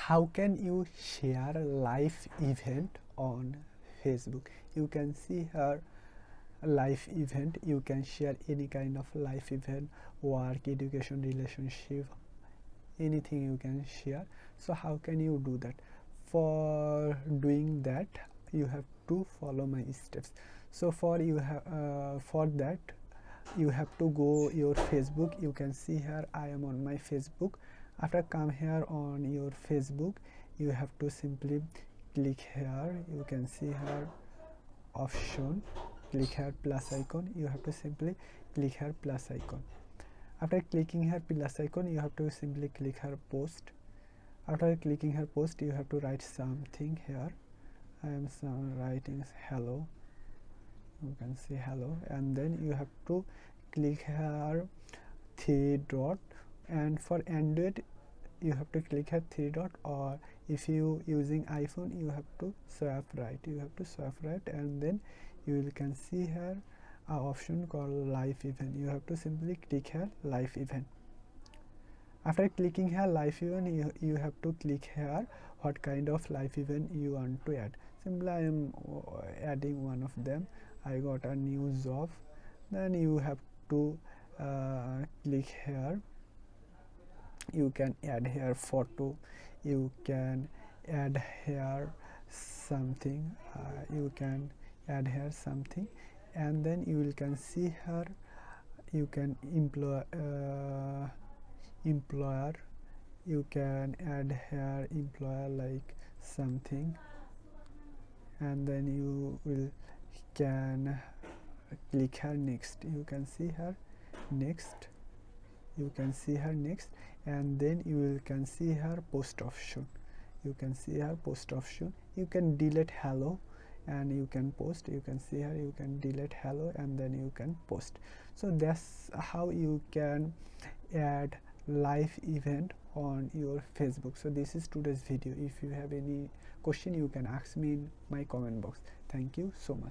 how can you share a live event on Facebook? You can see here live event. You can share any kind of live event, work, education, relationship, anything you can share. So how can you do that? For doing that, you have to follow my steps. So for that you have to go your Facebook. You can see here I am on my Facebook. After come here on your Facebook, you have to simply click here. You can see here option, click here plus icon. You have to simply click here plus icon. After clicking here plus icon, you have to simply click here post. After clicking here post, you have to write something here. I am writing hello. You can see hello, and then you have to click here three dot, and for Android you have to click here three dot, or if you using iPhone you have to swipe right. You have to swipe right, and then you can see here a option called live event. You have to simply click here live event. After clicking here live event, you have to click here what kind of live event you want to add. Simply I am adding one of them. I got a new job. Then you have to click here. You can add here photo. You can add here something. You can add here something, and then you will can see here. You can employer. You can add here employer like something, and then you will can click here next. You can see here next. You can see here next, and then you will can see here post option. You can see here post option. You can delete hello and you can post. You can see here you can delete hello and then you can post. So that's how you can add live event on your Facebook. So this is today's video. If you have any question, you can ask me in my comment box. Thank you so much.